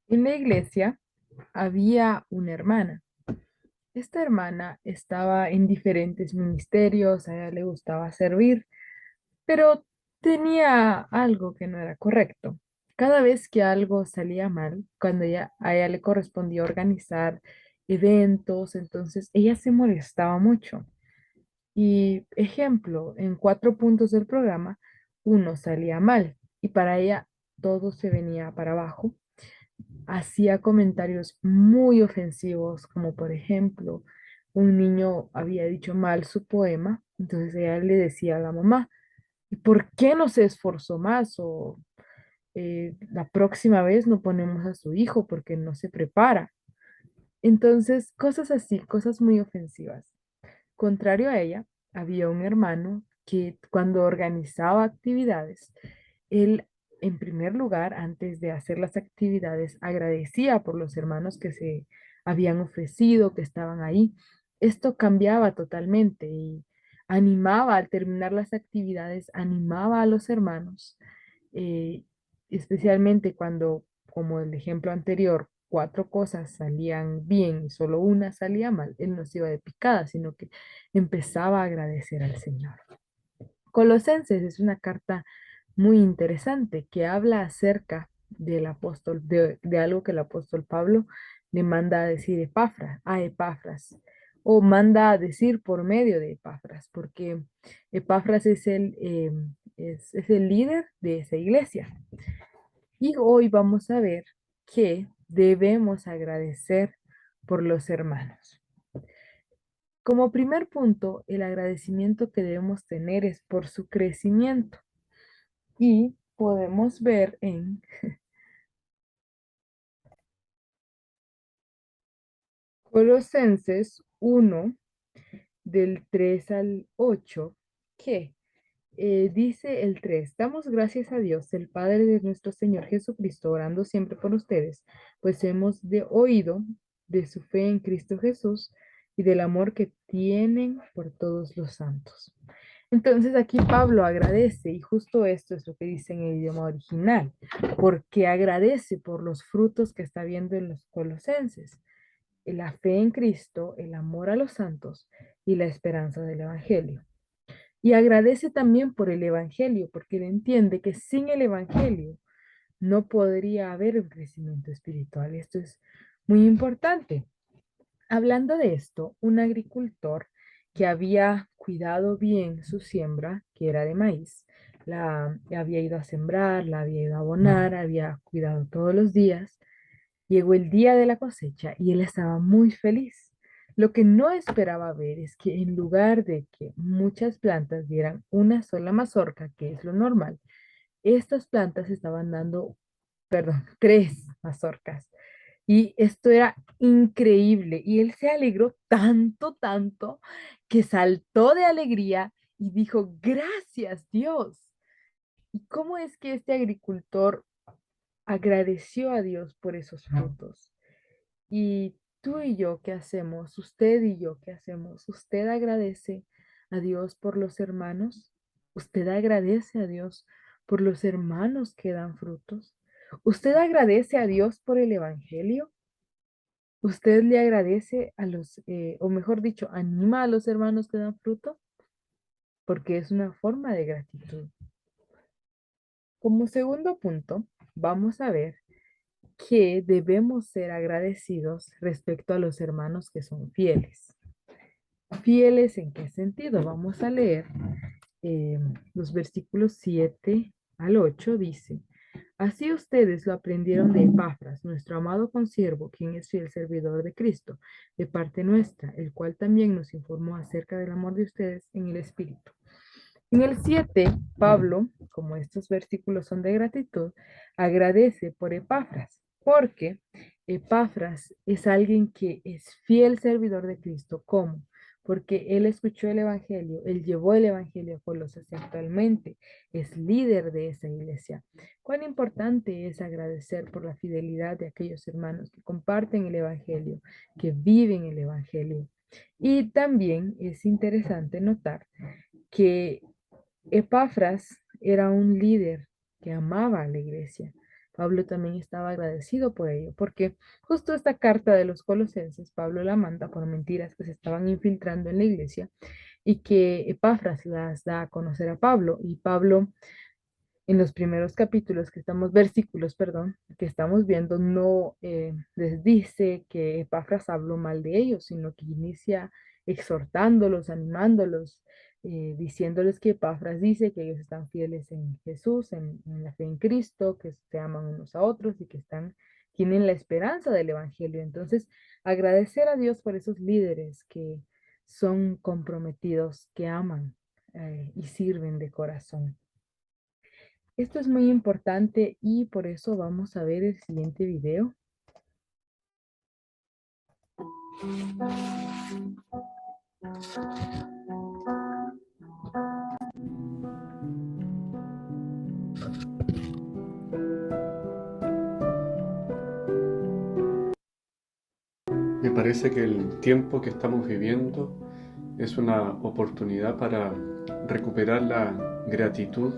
En la iglesia había una hermana. Esta hermana estaba en diferentes ministerios, a ella le gustaba servir, pero tenía algo que no era correcto. Cada vez que algo salía mal, cuando a ella le correspondía organizar eventos, entonces ella se molestaba mucho. Y ejemplo, en 4 puntos del programa, uno salía mal y para ella todo se venía para abajo. Hacía comentarios muy ofensivos, como por ejemplo, un niño había dicho mal su poema, entonces ella le decía a la mamá, ¿y por qué no se esforzó más? O la próxima vez no ponemos a su hijo porque no se prepara. Entonces, cosas así, cosas muy ofensivas. Contrario a ella, había un hermano que cuando organizaba actividades, él, en primer lugar, antes de hacer las actividades, agradecía por los hermanos que se habían ofrecido, que estaban ahí. Esto cambiaba totalmente y animaba al terminar las actividades, animaba a los hermanos, eh, especialmente cuando, como el ejemplo anterior, 4 cosas salían bien y solo una salía mal, él no se iba de picada, sino que empezaba a agradecer al Señor. Colosenses es una carta muy interesante que habla acerca del apóstol, de algo que el apóstol Pablo le manda a decir a Epafras, o manda a decir por medio de Epafras, porque Epafras es el líder de esa iglesia. Y hoy vamos a ver que debemos agradecer por los hermanos. Como primer punto, el agradecimiento que debemos tener es por su crecimiento. Y podemos ver en Colosenses 1, del 3 al 8 que dice el 3: damos gracias a Dios, el Padre de nuestro Señor Jesucristo, orando siempre por ustedes, pues hemos oído de su fe en Cristo Jesús y del amor que tienen por todos los santos. Entonces aquí Pablo agradece, y justo esto es lo que dice en el idioma original, porque agradece por los frutos que está viendo en los colosenses: la fe en Cristo, el amor a los santos y la esperanza del Evangelio. Y agradece también por el Evangelio, porque él entiende que sin el Evangelio no podría haber un crecimiento espiritual. Esto es muy importante. Hablando de esto, un agricultor que había cuidado bien su siembra, que era de maíz, la había ido a sembrar, la había ido a abonar, había cuidado todos los días. Llegó el día de la cosecha y él estaba muy feliz. Lo que no esperaba ver es que en lugar de que muchas plantas dieran una sola mazorca, que es lo normal, estas plantas estaban dando, perdón, 3 mazorcas. Y esto era increíble. Y él se alegró tanto, tanto, que saltó de alegría y dijo, gracias Dios. ¿Y cómo es que este agricultor agradeció a Dios por esos frutos? Y tú y yo, ¿qué hacemos? Usted y yo, ¿qué hacemos? ¿Usted agradece a Dios por los hermanos? ¿Usted agradece a Dios por los hermanos que dan frutos? ¿Usted agradece a Dios por el Evangelio? ¿Usted le agradece a o mejor dicho, anima a los hermanos que dan fruto? Porque es una forma de gratitud. Como segundo punto, vamos a ver que debemos ser agradecidos respecto a los hermanos que son fieles. ¿Fieles en qué sentido? Vamos a leer los versículos 7 al 8. Dice, así ustedes lo aprendieron de Epafras, nuestro amado consiervo, quien es fiel servidor de Cristo, de parte nuestra, el cual también nos informó acerca del amor de ustedes en el Espíritu. En el 7, Pablo, como estos versículos son de gratitud, agradece por Epafras, porque Epafras es alguien que es fiel servidor de Cristo. ¿Cómo? Porque él escuchó el Evangelio, él llevó el Evangelio a Colosas y actualmente es líder de esa iglesia. Cuán importante es agradecer por la fidelidad de aquellos hermanos que comparten el Evangelio, que viven el Evangelio. Y también es interesante notar que Epafras era un líder que amaba a la iglesia. Pablo también estaba agradecido por ello, porque justo esta carta de los Colosenses, Pablo la manda por mentiras que se estaban infiltrando en la iglesia y que Epafras las da a conocer a Pablo. Y Pablo, en los primeros capítulos que estamos, versículos, perdón, que estamos viendo, no les dice que Epafras habló mal de ellos, sino que inicia exhortándolos, animándolos, diciéndoles que Epafras dice que ellos están fieles en Jesús, en la fe en Cristo, que se aman unos a otros y que tienen la esperanza del Evangelio. Entonces, agradecer a Dios por esos líderes que son comprometidos, que aman y sirven de corazón. Esto es muy importante y por eso vamos a ver el siguiente video. Me parece que el tiempo que estamos viviendo es una oportunidad para recuperar la gratitud,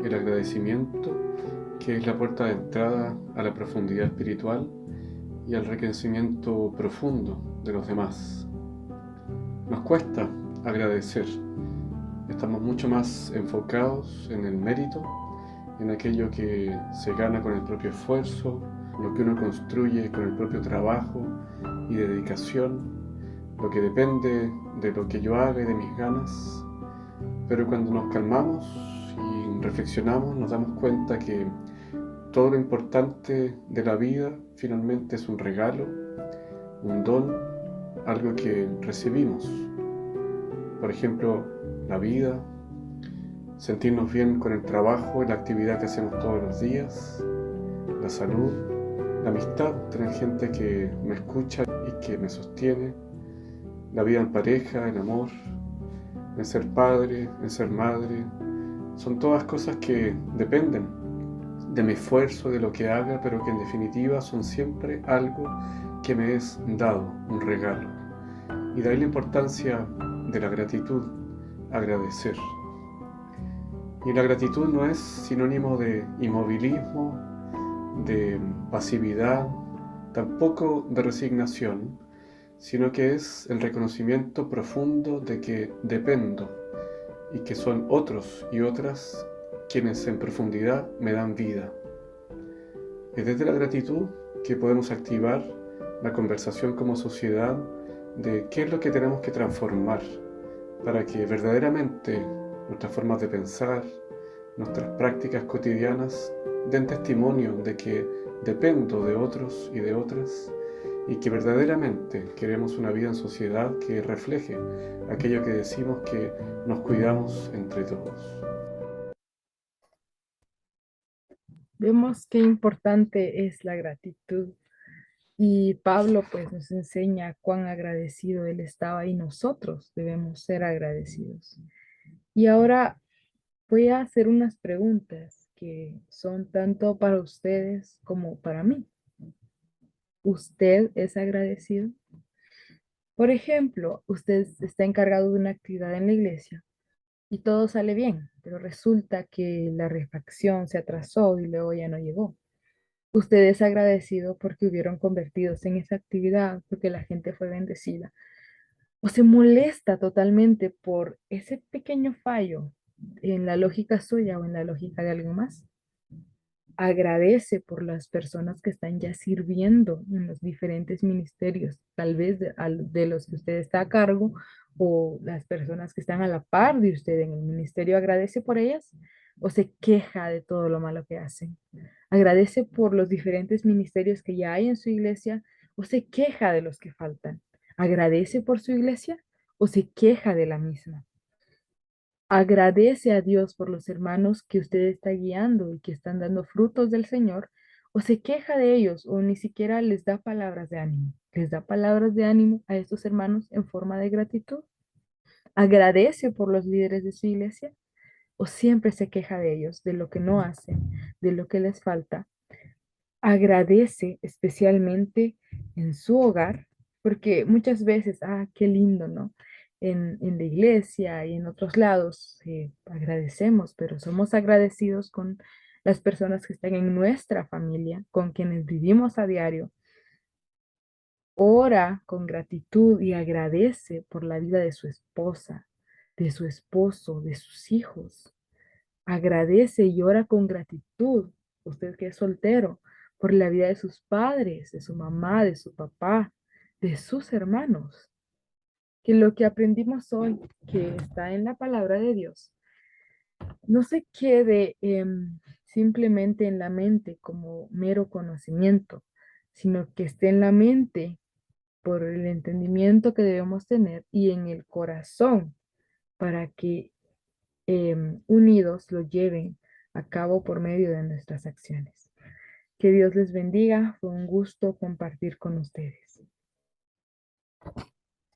el agradecimiento, que es la puerta de entrada a la profundidad espiritual y al reconocimiento profundo de los demás. Nos cuesta agradecer, estamos mucho más enfocados en el mérito, en aquello que se gana con el propio esfuerzo, lo que uno construye con el propio trabajo y dedicación, lo que depende de lo que yo haga y de mis ganas. Pero cuando nos calmamos y reflexionamos, nos damos cuenta que todo lo importante de la vida finalmente es un regalo, un don, algo que recibimos. Por ejemplo, la vida, sentirnos bien con el trabajo y la actividad que hacemos todos los días, la salud, la amistad, tener gente que me escucha y que me sostiene, la vida en pareja, el amor, en ser padre, en ser madre, son todas cosas que dependen de mi esfuerzo, de lo que haga, pero que en definitiva son siempre algo que me es dado, un regalo. Y de ahí la importancia de la gratitud, agradecer. Y la gratitud no es sinónimo de inmovilismo, de pasividad, tampoco de resignación, sino que es el reconocimiento profundo de que dependo y que son otros y otras quienes en profundidad me dan vida. Es desde la gratitud que podemos activar la conversación como sociedad de qué es lo que tenemos que transformar para que verdaderamente nuestras formas de pensar, nuestras prácticas cotidianas den testimonio de que dependo de otros y de otras y que verdaderamente queremos una vida en sociedad que refleje aquello que decimos que nos cuidamos entre todos. Vemos qué importante es la gratitud y Pablo pues nos enseña cuán agradecido él estaba y nosotros debemos ser agradecidos. Y ahora voy a hacer unas preguntas que son tanto para ustedes como para mí. ¿Usted es agradecido? Por ejemplo, usted está encargado de una actividad en la iglesia y todo sale bien, pero resulta que la refacción se atrasó y luego ya no llegó. Usted es agradecido porque hubieron convertidos en esa actividad, porque la gente fue bendecida. O se molesta totalmente por ese pequeño fallo en la lógica suya o en la lógica de alguien más. Agradece por las personas que están ya sirviendo en los diferentes ministerios, tal vez de los que usted está a cargo o las personas que están a la par de usted en el ministerio. Agradece por ellas o se queja de todo lo malo que hacen. Agradece por los diferentes ministerios que ya hay en su iglesia o se queja de los que faltan. Agradece por su iglesia o se queja de la misma. Agradece a Dios por los hermanos que usted está guiando y que están dando frutos del Señor, o se queja de ellos, o ni siquiera les da palabras de ánimo. Les da palabras de ánimo a estos hermanos en forma de gratitud. Agradece por los líderes de su iglesia, o siempre se queja de ellos, de lo que no hacen, de lo que les falta. Agradece especialmente en su hogar, porque muchas veces, qué lindo, ¿no? En la iglesia y en otros lados agradecemos, pero somos agradecidos con las personas que están en nuestra familia, con quienes vivimos a diario. Ora con gratitud y agradece por la vida de su esposa, de su esposo, de sus hijos. Agradece y ora con gratitud, usted que es soltero, por la vida de sus padres, de su mamá, de su papá, de sus hermanos. Que lo que aprendimos hoy, que está en la palabra de Dios, no se quede simplemente en la mente como mero conocimiento, sino que esté en la mente por el entendimiento que debemos tener y en el corazón para que unidos lo lleven a cabo por medio de nuestras acciones. Que Dios les bendiga. Fue un gusto compartir con ustedes.